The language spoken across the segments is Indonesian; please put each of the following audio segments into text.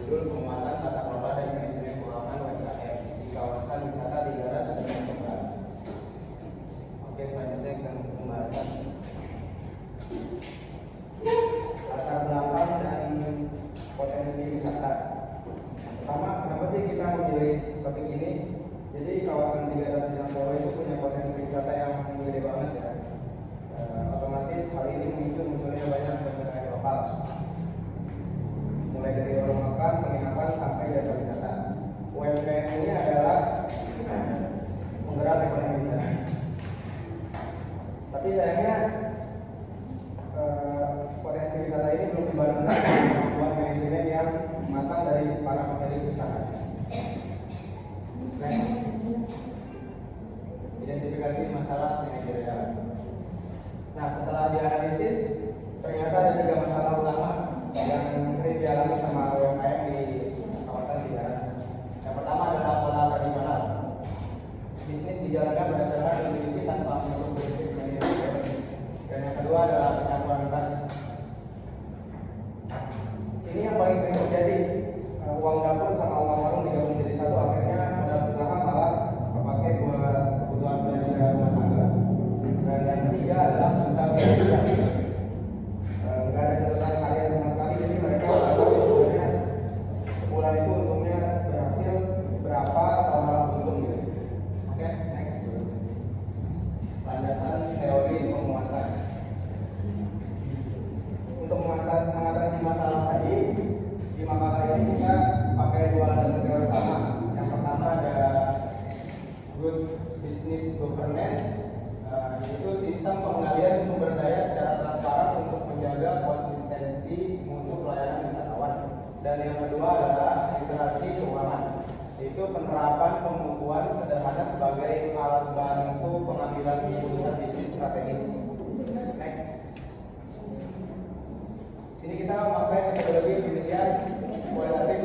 berjudul Penguatan Tata Kelola dan Manajemen Keuangan UMKM di kawasan wisata Tigaras dan Kembang. Oke, selanjutnya kita pembahasan latar belakang dan potensi wisata. Pertama, kenapa sih kita memilih topik ini? Jadi kawasan Tigaras dan Kembang itu punya potensi wisata yang gede banget ya. Otomatis hal ini munculnya banyak pengunjung lokal, mulai dari warung makan, penginapan sampai jasa wisata. UMKM ini adalah penggerak ekonomi wisata. Tapi sayangnya potensi wisata ini belum dibarengkan dengan kemampuan manajemen yang matang dari para pemilik usaha. Next, identifikasi masalah manajerial. Nah, setelah dianalisis, ternyata ada 3 masalah utama yang sering dialami sama UMKM di kawasan Tigaras. Yang pertama adalah pola tradisional. Bisnis dijalankan berdasarkan intuisi tanpa menutup prinsip manajemen. Dan yang kedua adalah pencampuran kas. Ini yang paling sering terjadi. Uang dapur sama uang warung digabung jadi satu, akhirnya modal usaha malah kepake buat kebutuhan belanja rumah tangga. Dan yang ketiga adalah buta finansial. Nggak ada catatan kalian sama sekali, jadi mereka nggak tahu sebenarnya sebulan itu untungnya berhasil berapa atau malah untung gitu. Oke, next. Landasan teori penguatan. Untuk mengatasi masalah tadi, di makalah ini kita pakai 2 landasan teori utama. Yang pertama ada good business governance, yaitu sistem pengendalian sumber daya secara transparan untuk menjaga konsistensi mutu pelayanan wisatawan. Dan yang kedua adalah literasi keuangan, yaitu penerapan pembukuan sederhana sebagai alat bantu pengambilan keputusan bisnis strategis. Next. Sini kita memakai metodologi penelitian kualitatif,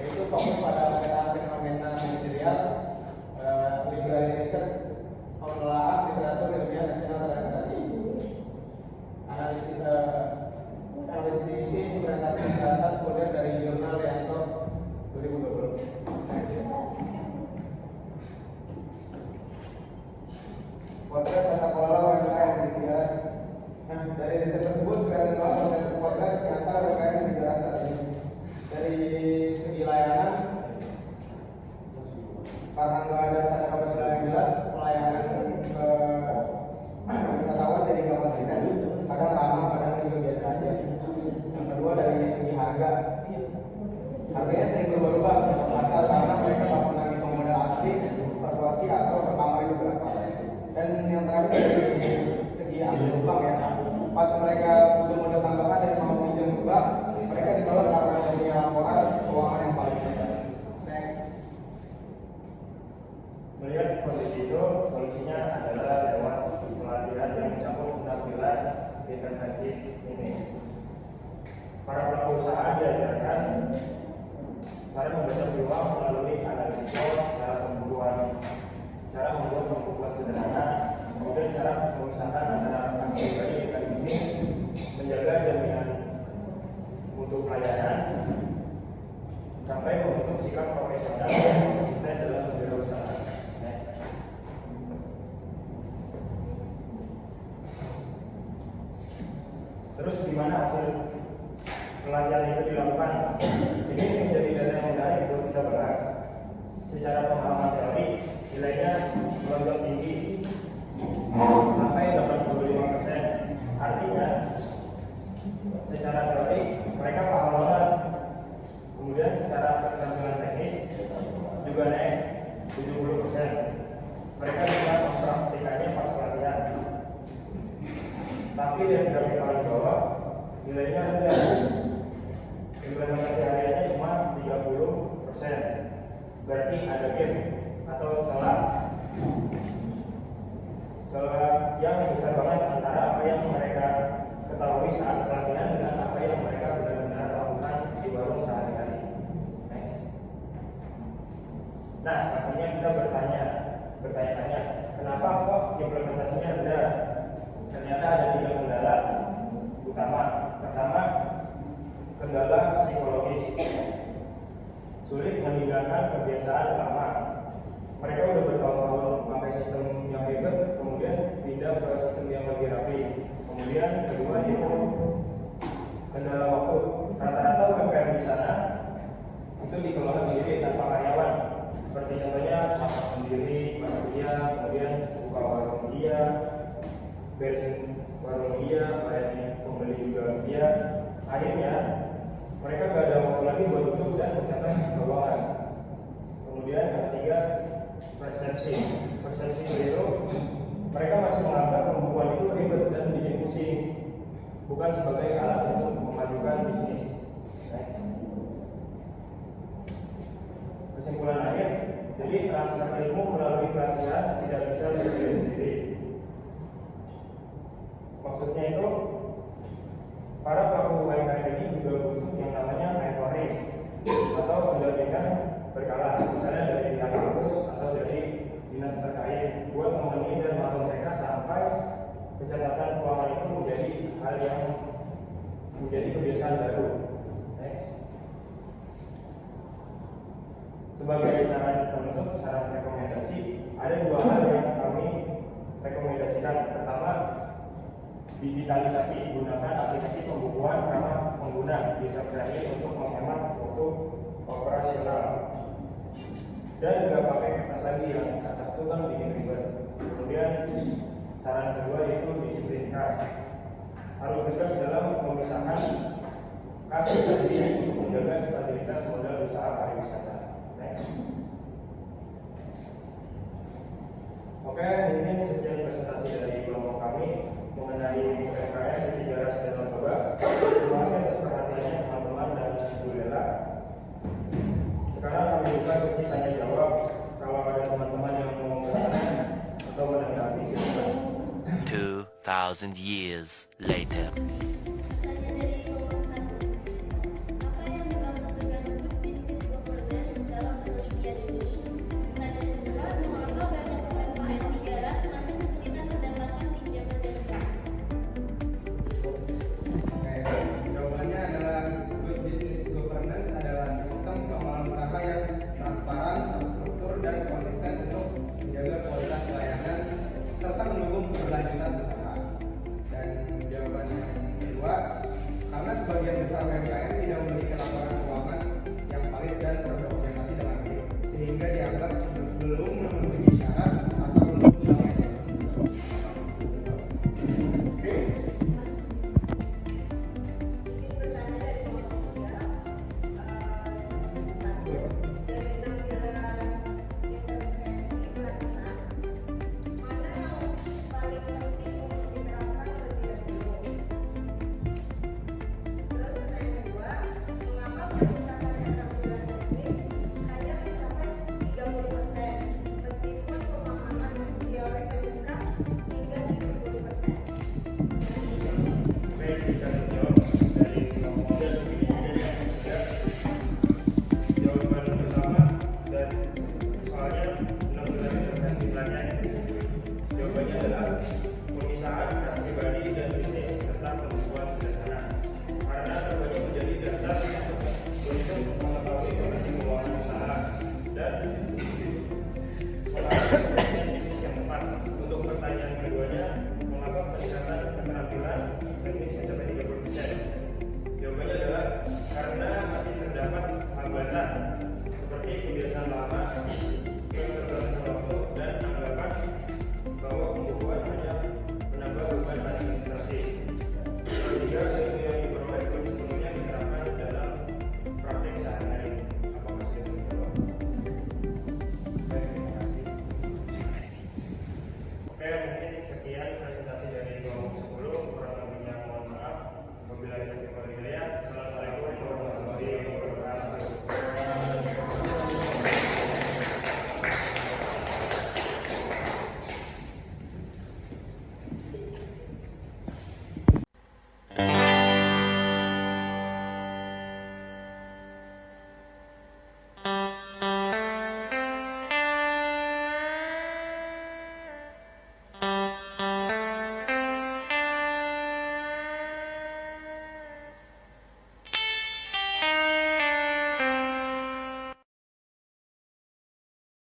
yaitu fokus pada pemetaan fenomena manajerial, library research, pengelolaan literatur ilmiah nasional teradaptasi, analisis isi implementasi data sekunder dari jurnal Rianto 2020. Potret tata kelola UMKM di Tigaras. Nah, dari riset tersebut kelihatan bahwa potret nyata UMKM di Tigaras saat ini. Dari segi layanan, karena nggak ada standar operasional yang jelas, pelayanan ke wisatawan jadi nggak konsisten, kadang ramah, kadang juga biasa aja. Yang kedua dari segi harganya sering berubah-ubah untuk pasar karena mereka nggak pernah ngitung modal asli, persuasi atau pertama itu berapa. Dan yang terakhir dari segi akses bank ya, pas mereka butuh modal tambahan dan mau pinjam ke bank, mereka ditolak karena punya laporan keuangan yang paling besar. Next. Melihat kondisi itu, solusinya adalah lewat pelatihan yang mencakup penampilan intervensi ini. Para pelaku usaha diajarkan cara membaca peluang melalui analisis cara membuat pembukuan sederhana, kemudian cara memisahkan antara kas pribadi dengan bisnis, menjaga jaminan mutu pelayanan, sampai membentuk sikap profesional yang konsisten dalam berwirausaha. Terus gimana hasil pelatihan itu dilakukan? Ini menjadi data yang menarik untuk kita bahas. Secara pemahaman teori, nilainya melonjak tinggi sampai 85%. Artinya, secara teori mereka paham banget. Kemudian secara keterampilan teknis juga naik 70%. Mereka bisa mempraktikannya pas pelatihan. Tapi dari grafik paling bawah nilainya rendah. Implementasi hariannya cuma 30%. Berarti ada gap atau celah yang besar banget antara apa yang mereka ketahui saat pelatihan dengan apa yang mereka benar-benar lakukan di warung sehari-hari. Next. Nah, pastinya kita bertanya-tanya, kenapa kok implementasinya rendah? Ternyata ada 3 kendala utama. Pertama, kendala psikologis. sulit meninggalkan kebiasaan lama. Mereka udah bertahun-tahun pakai sistem yang ribet, kemudian pindah ke sistem yang lebih rapi. Kemudian kedua itu kendala waktu. Rata-rata UMKM di sana itu dikelola sendiri tanpa karyawan. Seperti contohnya masak sendiri, masak dia, kemudian buka warung dia, beresin warung dia, layani pembeli juga dia. Akhirnya mereka gak ada waktu lagi buat tutup dan mencatat keuangan. Kemudian yang ketiga, persepsi itu mereka masih menganggap pembukuan itu ribet dan bikin pusing, bukan sebagai alat untuk memajukan bisnis. Kesimpulan akhir, jadi transfer ilmu melalui pelatihan tidak bisa berdiri sendiri. Maksudnya itu, para pelaku UMKM ini juga butuh yang namanya mentoring atau pendampingan berkala, misalnya dari pihak kampus atau dari dinas terkait, buat memenuhi dan membantu mereka sampai pencatatan keuangan itu menjadi hal yang menjadi kebiasaan baru. Sebagai saran penutup, saran rekomendasi, ada dua hal yang kami rekomendasikan. Pertama, digitalisasi, gunakan aplikasi pembukuan ramah pengguna di software untuk menghemat waktu operasional. Dan nggak pakai kertas lagi, yang kertas itu kan bikin ribet. Kemudian saran kedua yaitu disiplin kas. Harus tegas dalam memisahkan kas sendiri untuk menjaga stabilitas modal usaha pariwisata. Oke, ini sekian presentasi dari kelompok kami mengenai UMKM di Tiga Ras dan Toba. Terima kasih atas perhatiannya teman-teman dan Bu Lela. Sekarang kami buka sesi tanya jawab. Kalau ada teman-teman yang mau bertanya atau menanggapi, silakan. 2,000 years later. Pertanyaan dari nomor 1. Apa yang dimaksud dengan good business governance dalam penelitian ini? Pertanyaan kedua, mengapa banyak UMKM Tiga Ras masih kesulitan mendapatkan pinjaman dan bank? Oke, jawabannya adalah good business governance adalah sistem pengelolaan usaha yang transparan, terstruktur, dan konsisten untuk menjaga kualitas layanan serta mendukung keberlanjutan usaha. Dan jawaban yang kedua, karena sebagian besar UMKM tidak memiliki laporan keuangan yang valid dan terdokumentasi dengan baik, sehingga dianggap belum memenuhi syarat atau belum melakukan. Isi pertanyaan dari kelompok 3, 1. Dari tampilan intervensi pelatihan, mana yang paling penting untuk diterapkan terlebih dahulu? Terus pertanyaan kedua, mengapa peningkatan keterampilan bisnis hanya mencapai 30%, meskipun pemahaman teori meningkat hingga 70%? Baik, kita jawab dari kelompok ya. Jawaban pertama dan soalnya penampilan intervensi pelatihan itu. Jawabannya adalah pemisahan kas pribadi dan bisnis serta pembukuan sederhana. Karena keduanya menjadi dasar untuk mengetahui kondisi keuangan usaha dan mengarahkan bisnis yang tepat. Untuk pertanyaan keduanya, mengapa peningkatan keterampilan teknis mencapai 30%? Jawabannya adalah karena masih terdapat hambatan seperti kebiasaan lama